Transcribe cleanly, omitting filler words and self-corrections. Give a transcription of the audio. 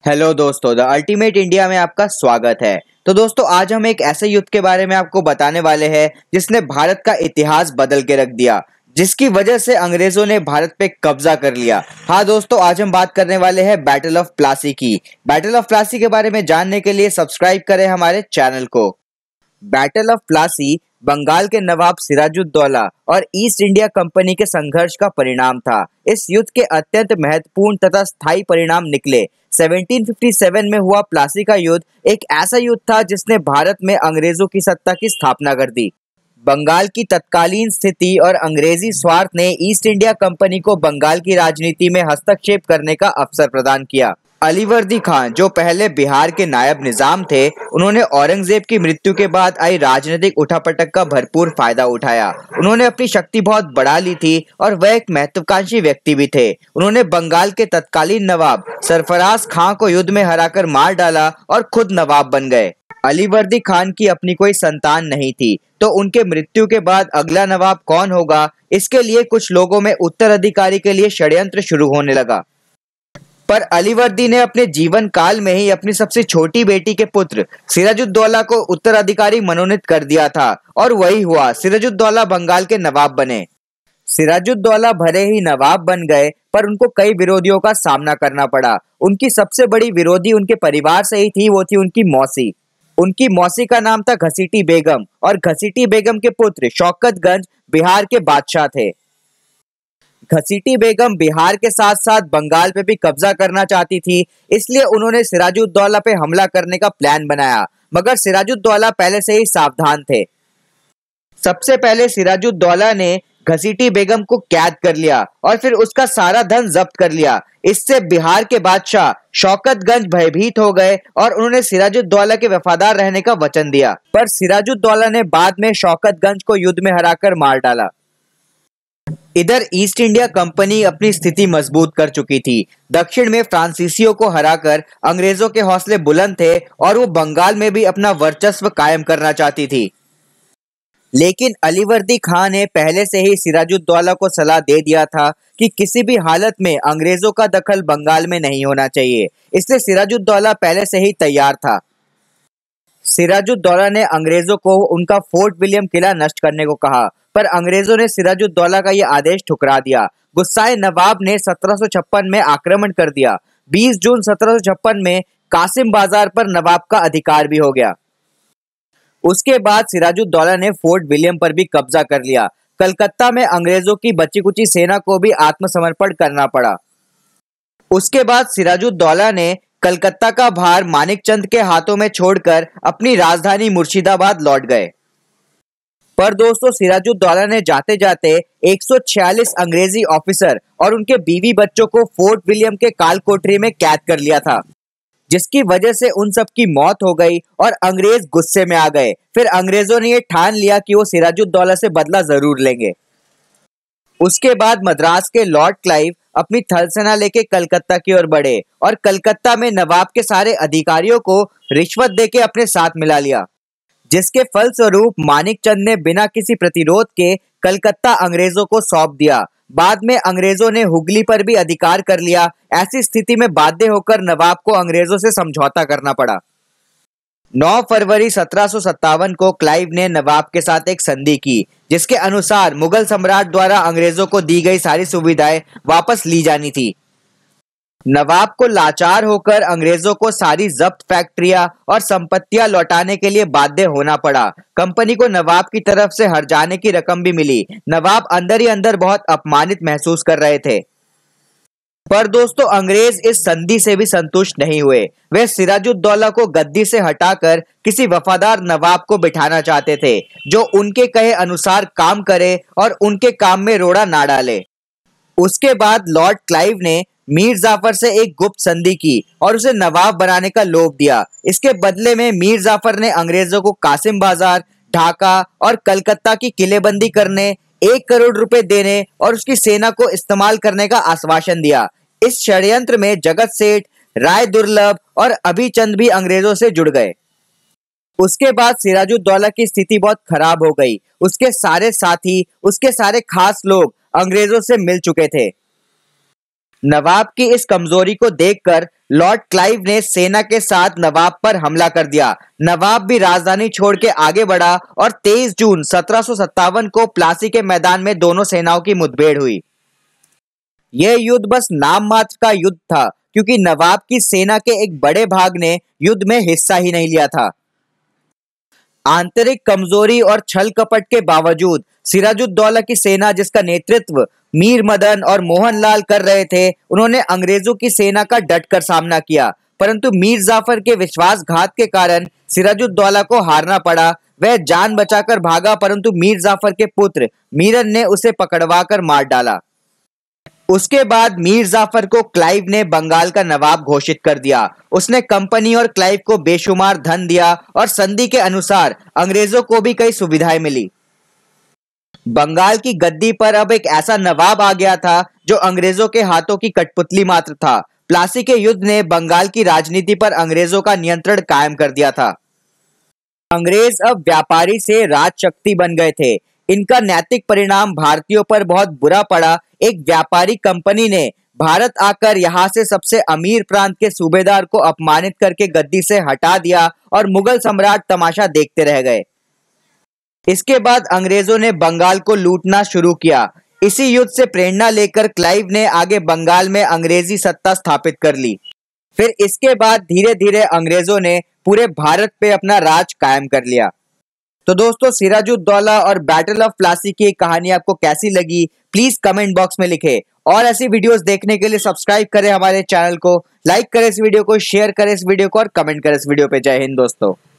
Hello दोस्तों, the ultimate India में आपका स्वागत है। तो दोस्तों, आज हम एक ऐसे युद्ध के बारे में आपको बताने वाले हैं जिसने भारत का इतिहास बदल के रख दिया, जिसकी वजह से अंग्रेजों ने भारत पे कब्जा कर लिया। हाँ दोस्तों, आज हम बात करने वाले हैं बैटल ऑफ प्लासी की। बैटल ऑफ प्लासी के बारे में जानने के लिए सब्सक्राइब करें हमारे चैनल को। बैटल ऑफ प्लासी बंगाल के नवाब सिराजुद्दौला और ईस्ट इंडिया कंपनी के संघर्ष का परिणाम था। इस युद्ध के अत्यंत महत्वपूर्ण तथा स्थायी परिणाम निकले। 1757 में हुआ प्लासी का युद्ध एक ऐसा युद्ध था जिसने भारत में अंग्रेजों की सत्ता की स्थापना कर दी। बंगाल की तत्कालीन स्थिति और अंग्रेजी स्वार्थ ने ईस्ट इंडिया कंपनी को बंगाल की राजनीति में हस्तक्षेप करने का अवसर प्रदान किया। अलीवर्दी खान, जो पहले बिहार के नायब निजाम थे, उन्होंने औरंगजेब की मृत्यु के बाद आई राजनीतिक उठापटक का भरपूर फायदा उठाया। उन्होंने अपनी शक्ति बहुत बढ़ा ली थी और वह एक महत्वाकांक्षी व्यक्ति भी थे। उन्होंने बंगाल के तत्कालीन नवाब सरफराज खां को युद्ध में हराकर मार डाला और खुद नवाब बन गए। अलीवर्दी खान की अपनी कोई संतान नहीं थी, तो उनके मृत्यु के बाद अगला नवाब कौन होगा, इसके लिए कुछ लोगों में उत्तराधिकारी के लिए षड्यंत्र शुरू होने लगा। पर अलीवर्दी ने अपने जीवन काल में ही अपनी सबसे छोटी बेटी के पुत्र सिराजुद्दौला को उत्तराधिकारी मनोनीत कर दिया था और वही हुआ। सिराजुद्दौला बंगाल के नवाब बने। सिराजुद्दौला भले ही नवाब बन गए, पर उनको कई विरोधियों का सामना करना पड़ा। उनकी सबसे बड़ी विरोधी उनके परिवार से ही थी, वो थी उनकी मौसी। उनकी मौसी का नाम था घसीटी बेगम और घसीटी बेगम के पुत्र शौकतगंज बिहार के बादशाह थे। घसीटी बेगम बिहार के साथ साथ बंगाल पे भी कब्जा करना चाहती थी, इसलिए उन्होंने सिराजुद्दौला पे हमला करने का प्लान बनाया, मगर सिराजुद्दौला पहले से ही सावधान थे। सबसे पहले सिराजुद्दौला ने घसीटी बेगम को कैद कर लिया और फिर उसका सारा धन जब्त कर लिया। इससे बिहार के बादशाह शौकतगंज भयभीत हो गए और उन्होंने सिराजुद्दौला के वफादार रहने का वचन दिया। पर सिराजुद्दौला ने बाद में शौकतगंज को युद्ध में हराकर मार डाला। इधर ईस्ट इंडिया कंपनी अपनी स्थिति मजबूत कर चुकी थी। दक्षिण में फ्रांसीसियों को हराकर अंग्रेजों के हौसले बुलंद थे और वो बंगाल में भी अपना वर्चस्व कायम करना चाहती थी। लेकिन अलीवर्दी खान ने पहले से ही सिराजुद्दौला को सलाह दे दिया था कि किसी भी हालत में अंग्रेजों का दखल बंगाल में नहीं होना चाहिए, इसलिए सिराजुद्दौला पहले से ही तैयार था। सिराजुद्दौला ने अंग्रेजों को उनका फोर्ट विलियम किला नष्ट करने को कहा, पर अंग्रेजों ने सिराजुद्दौला का यह आदेश ठुकरा दिया। गुस्साए नवाब ने 1756 में आक्रमण कर दिया। 20 जून 1756 में कासिम बाजार पर नवाब का अधिकार भी हो गया। उसके बाद सिराजुद्दौला ने फोर्ट विलियम पर भी कब्जा कर लिया। कलकत्ता में अंग्रेजों की बची कुची सेना को भी आत्मसमर्पण करना पड़ा। उसके बाद सिराजुद्दौला ने कलकत्ता का भार मानिकचंद के हाथों में छोड़कर अपनी राजधानी मुर्शिदाबाद लौट गए। पर दोस्तों, सिराजुद्दौला ने जाते जाते 146 अंग्रेजी ऑफिसर और उनके बीवी बच्चों को फोर्ट विलियम के काल कोठरी में कैद कर लिया था, जिसकी वजह से उन सब की मौत हो गई और अंग्रेज गुस्से में आ गए। फिर अंग्रेजों ने ये ठान लिया कि वो सिराजुद्दौला से बदला जरूर लेंगे। उसके बाद मद्रास के लॉर्ड क्लाइव अपनी थल सेना लेके कलकत्ता की ओर बढ़े और कलकत्ता में नवाब के सारे अधिकारियों को रिश्वत देके अपने साथ मिला लिया, जिसके फलस्वरूप मानिकचंद ने बिना किसी प्रतिरोध के कलकत्ता अंग्रेजों को सौंप दिया। बाद में अंग्रेजों ने हुगली पर भी अधिकार कर लिया। ऐसी स्थिति में बाध्य होकर नवाब को अंग्रेजों से समझौता करना पड़ा। 9 फरवरी 1757 को क्लाइव ने नवाब के साथ एक संधि की, जिसके अनुसार मुगल सम्राट द्वारा अंग्रेजों को दी गई सारी सुविधाएं वापस ली जानी थी। नवाब को लाचार होकर अंग्रेजों को सारी जब्त फैक्ट्रियां और संपत्तियां लौटाने के लिए बाध्य होना पड़ा। कंपनी को नवाब की तरफ से हर्जाने की रकम भी मिली। नवाब अंदर ही अंदर बहुत अपमानित महसूस कर रहे थे। पर दोस्तों, अंग्रेज इस संधि से भी संतुष्ट नहीं हुए। वे सिराजुद्दौला को गद्दी से हटाकर किसी वफादार नवाब को बिठाना चाहते थे, जो उनके कहे अनुसार काम करे और उनके काम में रोड़ा ना डाले। उसके बाद लॉर्ड क्लाइव ने मीर जाफर से एक गुप्त संधि की और उसे नवाब बनाने का लोभ दिया। इसके बदले में मीर जाफर ने अंग्रेजों को कासिम बाजार, ढाका और कलकत्ता की किलेबंदी करने, 1 करोड़ रुपए देने और उसकी सेना को इस्तेमाल करने का आश्वासन दिया। इस षड्यंत्र में जगत सेठ, राय दुर्लभ और अभिचंद भी अंग्रेजों से जुड़ गए। उसके बाद सिराजुद्दौला की स्थिति बहुत खराब हो गई। उसके सारे साथी, उसके सारे खास लोग अंग्रेजों से मिल चुके थे। नवाब की इस कमजोरी को देखकर लॉर्ड क्लाइव ने सेना के साथ नवाब पर हमला कर दिया। नवाब भी राजधानी छोड़ के आगे बढ़ा और 23 जून 1757 को प्लासी के मैदान में दोनों सेनाओं की मुठभेड़ हुई। यह युद्ध बस नाम मात्र का युद्ध था, क्योंकि नवाब की सेना के एक बड़े भाग ने युद्ध में हिस्सा ही नहीं लिया था। आंतरिक कमजोरी और छल कपट के बावजूद सिराजुद्दौला की सेना, जिसका नेतृत्व मीर मदन और मोहनलाल कर रहे थे, उन्होंने अंग्रेजों की सेना का डटकर सामना किया। परंतु मीर जाफर के विश्वासघात के कारण सिराजुद्दौला को हारना पड़ा। वह जान बचाकर भागा, परंतु मीर जाफर के पुत्र मीरन ने उसे पकड़वाकर मार डाला। उसके बाद मीर जाफर को क्लाइव ने बंगाल का नवाब घोषित कर दिया। उसने कंपनी और क्लाइव को बेशुमार धन दिया और संधि के अनुसार अंग्रेजों को भी कई सुविधाएं मिली। बंगाल की गद्दी पर अब एक ऐसा नवाब आ गया था जो अंग्रेजों के हाथों की कठपुतली मात्र था। प्लासी के युद्ध ने बंगाल की राजनीति पर अंग्रेजों का नियंत्रण कायम कर दिया था। अंग्रेज अब व्यापारी से राजशक्ति बन गए थे। इनका नैतिक परिणाम भारतीयों पर बहुत बुरा पड़ा। एक व्यापारी कंपनी ने भारत आकर यहाँ से सबसे अमीर प्रांत के सूबेदार को अपमानित करके गद्दी से हटा दिया और मुगल सम्राट तमाशा देखते रह गए। इसके बाद अंग्रेजों ने बंगाल को लूटना शुरू किया। इसी युद्ध से प्रेरणा लेकर क्लाइव ने आगे बंगाल में अंग्रेजी सत्ता स्थापित कर ली। फिर इसके बाद धीरे धीरे अंग्रेजों ने पूरे भारत पे अपना राज कायम कर लिया। तो दोस्तों, सिराजुद्दौला और बैटल ऑफ प्लासी की कहानी आपको कैसी लगी, प्लीज कमेंट बॉक्स में लिखें। और ऐसी वीडियोस देखने के लिए सब्सक्राइब करें हमारे चैनल को, लाइक करें इस वीडियो को, शेयर करें इस वीडियो को और कमेंट करें इस वीडियो पे। जय हिंद दोस्तों।